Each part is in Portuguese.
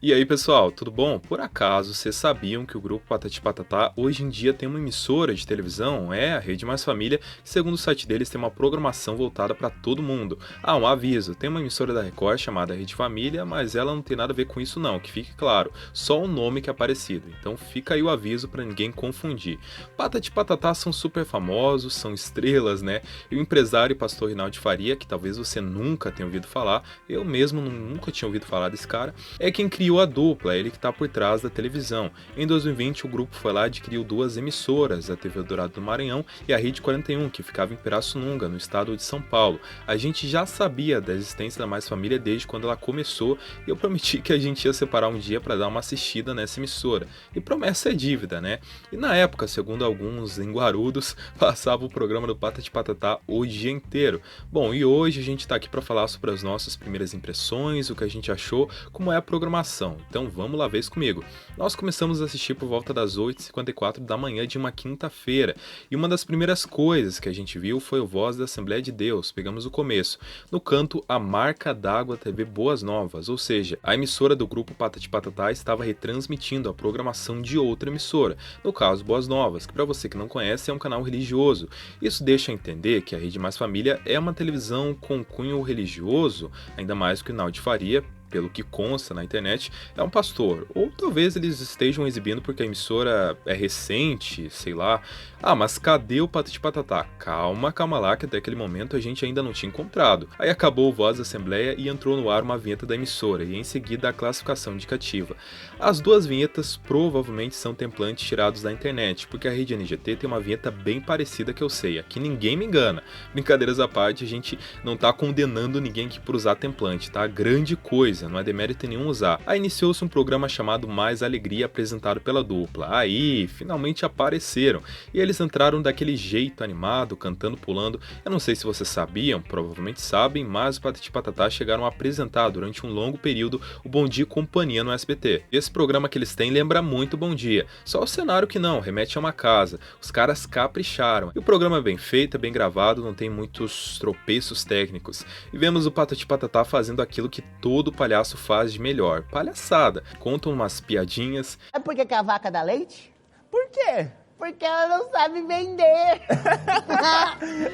E aí pessoal, tudo bom? Por acaso vocês sabiam que o grupo Patati Patatá hoje em dia tem uma emissora de televisão? É a Rede Mais Família, que segundo o site deles tem uma programação voltada para todo mundo. Ah, um aviso, tem uma emissora da Record chamada Rede Família, mas ela não tem nada a ver com isso não, que fique claro, só o nome que é parecido, então fica aí o aviso para ninguém confundir. Patati Patatá são super famosos, são estrelas, né? E o empresário pastor Rinaldi Faria, que talvez você nunca tenha ouvido falar, eu mesmo nunca tinha ouvido falar desse cara, é quem criou a Dupla, ele que está por trás da televisão. Em 2020, o grupo foi lá e adquiriu duas emissoras, a TV Eldorado do Maranhão e a Rede 41, que ficava em Pirassununga, no estado de São Paulo. A gente já sabia da existência da Mais Família desde quando ela começou e eu prometi que a gente ia separar um dia para dar uma assistida nessa emissora. E promessa é dívida, né? E na época, segundo alguns linguarudos, passava o programa do Patati Patatá o dia inteiro. Bom, e hoje a gente está aqui para falar sobre as nossas primeiras impressões, o que a gente achou, como é a programação. Então vamos lá ver isso comigo. Nós começamos a assistir por volta das 8h54 da manhã de uma quinta-feira. E uma das primeiras coisas que a gente viu foi o Voz da Assembleia de Deus. Pegamos o começo. No canto, a Marca d'Água TV Boas Novas, ou seja, a emissora do grupo Patati Patatá estava retransmitindo a programação de outra emissora, no caso Boas Novas, que para você que não conhece é um canal religioso. Isso deixa a entender que a Rede Mais Família é uma televisão com cunho religioso, ainda mais que o Rinaldi Faria, pelo que consta na internet, é um pastor. Ou talvez eles estejam exibindo porque a emissora é recente, sei lá. Ah, mas cadê o Patati Patatá? Calma lá, que até aquele momento a gente ainda não tinha encontrado. Aí acabou o Voz da Assembleia e entrou no ar uma vinheta da emissora, e em seguida a classificação indicativa. As duas vinhetas provavelmente são templantes tirados da internet, porque a Rede NGT tem uma vinheta bem parecida que eu sei, aqui ninguém me engana. Brincadeiras à parte, a gente não tá condenando ninguém aqui por usar template, tá? Grande coisa, não é demérito nenhum usar. Aí iniciou-se um programa chamado Mais Alegria, apresentado pela Dupla. Aí, finalmente apareceram. E eles entraram daquele jeito animado, cantando, pulando. Eu não sei se vocês sabiam, provavelmente sabem, mas o Patati Patatá chegaram a apresentar durante um longo período o Bom Dia e Companhia no SBT. Esse programa que eles têm lembra muito Bom Dia. Só o cenário que não, remete a uma casa. Os caras capricharam. E o programa é bem feito, é bem gravado, não tem muitos tropeços técnicos. E vemos o Patati Patatá fazendo aquilo que todo palhaço faz de melhor, palhaçada. Contam umas piadinhas. É porque que a vaca dá leite? Por quê? Porque ela não sabe vender.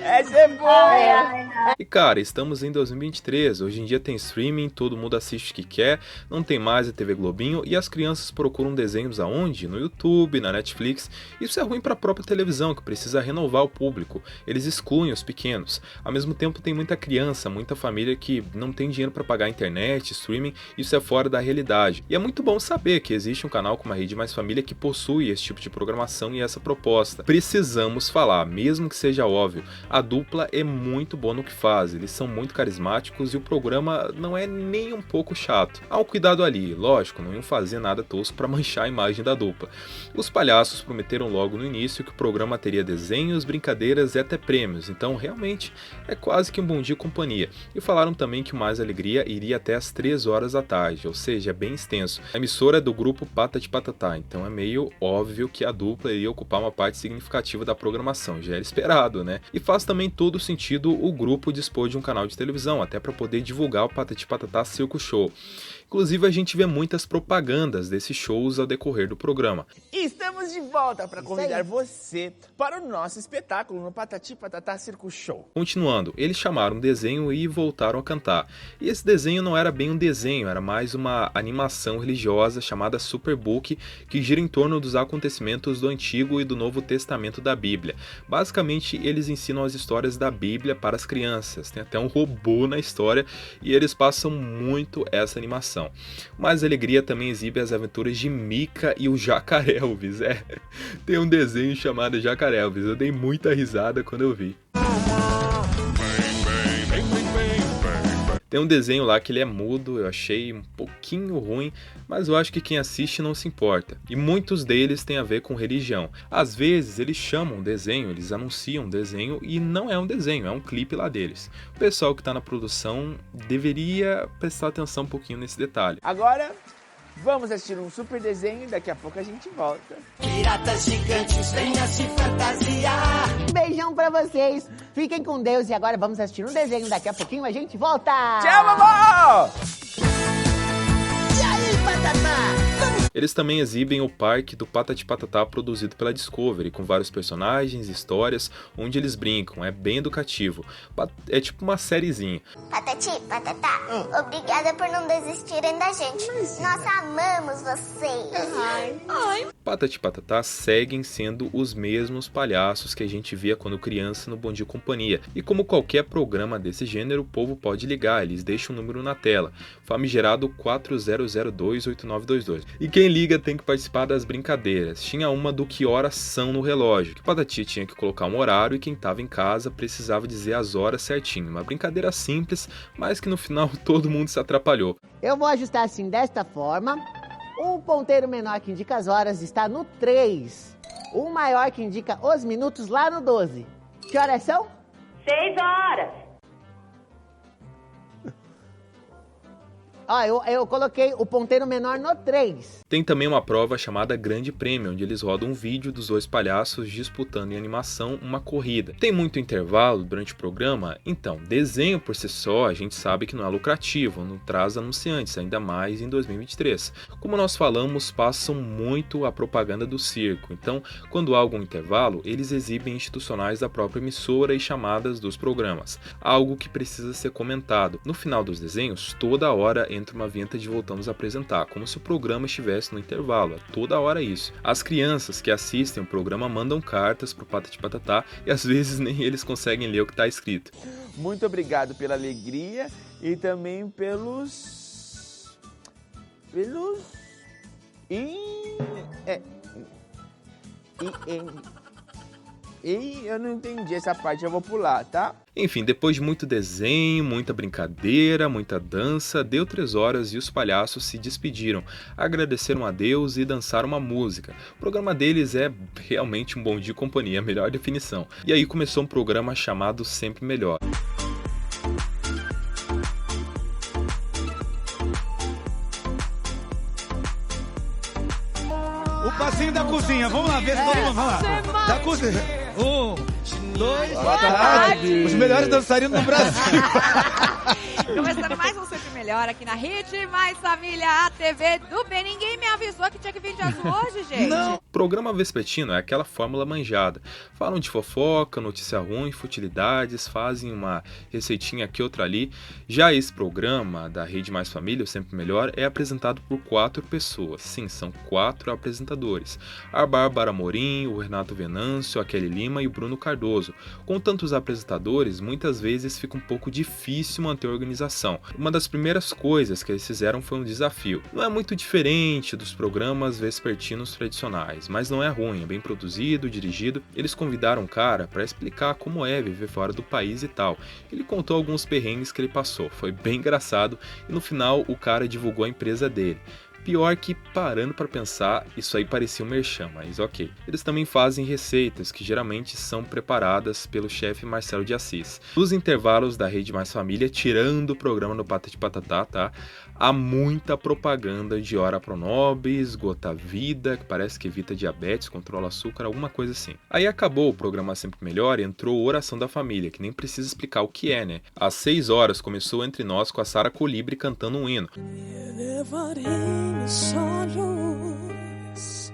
Essa é boa. E cara, estamos em 2023, hoje em dia tem streaming, todo mundo assiste o que quer, não tem mais a TV Globinho e as crianças procuram desenhos aonde? No YouTube, na Netflix. Isso é ruim para a própria televisão, que precisa renovar o público. Eles excluem os pequenos. Ao mesmo tempo tem muita criança, muita família que não tem dinheiro para pagar internet, streaming, isso é fora da realidade. E é muito bom saber que existe um canal como a Rede Mais Família que possui esse tipo de programação e essa proposta. Precisamos falar, mesmo que seja óbvio, a Dupla é muito boa no que faz, eles são muito carismáticos e o programa não é nem um pouco chato. Há um cuidado ali, lógico, não iam fazer nada tosco para manchar a imagem da Dupla. Os palhaços prometeram logo no início que o programa teria desenhos, brincadeiras e até prêmios, então realmente é quase que um Bom Dia e Companhia. E falaram também que o Mais Alegria iria até às 3 horas da tarde, ou seja, é bem extenso. A emissora é do grupo Patati Patatá, então é meio óbvio que a Dupla iria ocupar uma parte significativa da programação, já era esperado, né? E faz também todo sentido o grupo dispor de um canal de televisão, até para poder divulgar o Patati Patatá Circo Show. Inclusive a gente vê muitas propagandas desses shows ao decorrer do programa. E estamos de volta para convidar você para o nosso espetáculo no Patati Patatá Circo Show. Continuando, eles chamaram um desenho e voltaram a cantar. E esse desenho não era bem um desenho, era mais uma animação religiosa chamada Superbook, que gira em torno dos acontecimentos do Antigo e do Novo Testamento da Bíblia. Basicamente, eles ensinam as histórias da Bíblia para as crianças. Tem até um robô na história e eles passam muito essa animação. Mais Alegria também exibe as aventuras de Mica e o Jacaré Elvis. Tem um desenho chamado Jacaré Elvis, eu dei muita risada quando eu vi. Tem um desenho lá que ele é mudo, eu achei um pouquinho ruim, mas eu acho que quem assiste não se importa. E muitos deles têm a ver com religião. Às vezes eles chamam um desenho, eles anunciam um desenho e não é um desenho, é um clipe lá deles. O pessoal que está na produção deveria prestar atenção um pouquinho nesse detalhe. Agora, vamos assistir um super desenho e daqui a pouco a gente volta. Piratas gigantes, venha se fantasiar. Beijão pra vocês. Fiquem com Deus e agora vamos assistir um desenho. Daqui a pouquinho a gente volta. Tchau, vovó! E aí, Patatá. Eles também exibem o parque do Patati Patatá produzido pela Discovery, com vários personagens, histórias, onde eles brincam, é bem educativo. É tipo uma sériezinha. Patati, Patatá, obrigada por não desistirem da gente. Nós amamos vocês. Patati Patatá seguem sendo os mesmos palhaços que a gente via quando criança no Bom Dia e Companhia. E como qualquer programa desse gênero, o povo pode ligar, eles deixam o número na tela, famigerado 40028922. E quem liga tem que participar das brincadeiras. Tinha uma do que horas são no relógio, que Patati tinha que colocar um horário e quem estava em casa precisava dizer as horas certinho. Uma brincadeira simples, mas que no final todo mundo se atrapalhou. Eu vou ajustar assim desta forma. O ponteiro menor que indica as horas está no 3. O maior que indica os minutos lá no 12. Que horas são? 6 horas. Ó, eu coloquei o ponteiro menor no 3. Tem também uma prova chamada Grande Prêmio, onde eles rodam um vídeo dos dois palhaços disputando em animação uma corrida. Tem muito intervalo durante o programa? Então, desenho por si só a gente sabe que não é lucrativo, não traz anunciantes, ainda mais em 2023. Como nós falamos, passam muito a propaganda do circo, então quando há algum intervalo, eles exibem institucionais da própria emissora e chamadas dos programas. Algo que precisa ser comentado. No final dos desenhos, toda hora entra uma vinheta de voltamos a apresentar, como se o programa estivesse no intervalo, é toda hora isso. As crianças que assistem o programa mandam cartas pro Patati Patatá e às vezes nem eles conseguem ler o que está escrito. Muito obrigado pela alegria e também pelos... eu não entendi essa parte, eu vou pular, tá? Enfim, depois de muito desenho, muita brincadeira, muita dança, deu 3 horas e os palhaços se despediram, agradeceram a Deus e dançaram uma música. O programa deles é realmente um bom dia e companhia, a melhor definição. E aí começou um programa chamado Sempre Melhor. O passinho da cozinha, vamos lá, ver se todo mundo, vamos lá. Da cozinha. 1, 2, boa tarde. Os melhores dançarinos do Brasil. Começando mais um Sempre Melhor aqui na Rede Mais Família, a TV do bem. Ninguém me avisou que tinha que vir de azul hoje, gente. Não. Programa vespertino é aquela fórmula manjada. Falam de fofoca, notícia ruim, futilidades, fazem uma receitinha aqui, outra ali. Já esse programa da Rede Mais Família, o Sempre Melhor, é apresentado por 4 pessoas. Sim, são 4 apresentadores. A Bárbara Amorim, o Renato Venâncio, a Kelly Lima e o Bruno Cardoso. Com tantos apresentadores, muitas vezes fica um pouco difícil manter a organização. Uma das primeiras coisas que eles fizeram foi um desafio. Não é muito diferente dos programas vespertinos tradicionais, mas não é ruim, é bem produzido, dirigido. Eles convidaram um cara para explicar como é viver fora do país e tal. Ele contou alguns perrengues que ele passou, foi bem engraçado e no final o cara divulgou a empresa dele. Pior que, parando para pensar, isso aí parecia um merchan, mas ok. Eles também fazem receitas que geralmente são preparadas pelo chefe Marcelo de Assis. Nos intervalos da Rede Mais Família, tirando o programa no Patati Patatá, tá? Há muita propaganda de Ora Pronobis, Gota Vida, que parece que evita diabetes, controla açúcar, alguma coisa assim. Aí acabou o programa Sempre Melhor e entrou Oração da Família, que nem precisa explicar o que é, né? Às 6 horas começou Entre Nós com a Sara Colibri cantando um hino. Só luz,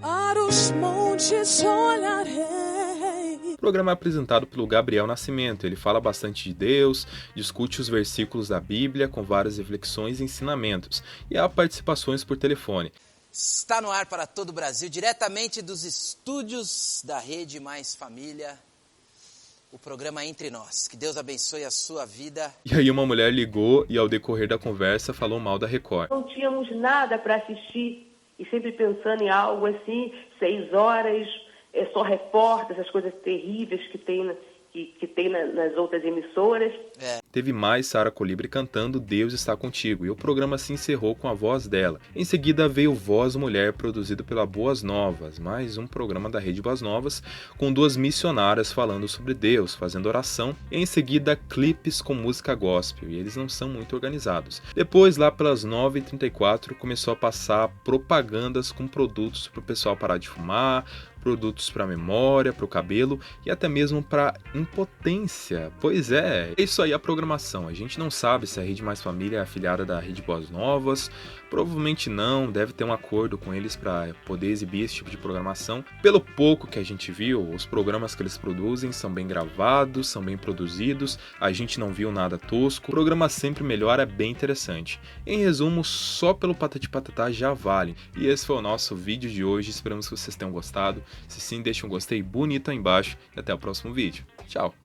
para os montes olharei. O programa é apresentado pelo Gabriel Nascimento. Ele fala bastante de Deus, discute os versículos da Bíblia com várias reflexões e ensinamentos, e há participações por telefone. Está no ar para todo o Brasil, diretamente dos estúdios da Rede Mais Família, o programa Entre Nós. Que Deus abençoe a sua vida. E aí uma mulher ligou e ao decorrer da conversa falou mal da Record. Não tínhamos nada para assistir e sempre pensando em algo assim, 6 horas, é só repórter, essas coisas terríveis que tem nas outras emissoras. Teve mais Sara Colibri cantando Deus Está Contigo, e o programa se encerrou com a voz dela. Em seguida veio Voz Mulher, produzido pela Boas Novas, mais um programa da Rede Boas Novas, com 2 missionárias falando sobre Deus, fazendo oração, e em seguida clipes com música gospel, e eles não são muito organizados. Depois, lá pelas 9h34, começou a passar propagandas com produtos para o pessoal parar de fumar, produtos para memória, para o cabelo e até mesmo para impotência. Pois é, isso aí, a programação programação. A gente não sabe se a Rede Mais Família é afiliada da Rede Boas Novas, provavelmente não, deve ter um acordo com eles para poder exibir esse tipo de programação. Pelo pouco que a gente viu, os programas que eles produzem são bem gravados, são bem produzidos, a gente não viu nada tosco, o programa Sempre Melhor é bem interessante. Em resumo, só pelo Patati Patatá já vale. E esse foi o nosso vídeo de hoje, esperamos que vocês tenham gostado. Se sim, deixe um gostei bonito aí embaixo e até o próximo vídeo. Tchau!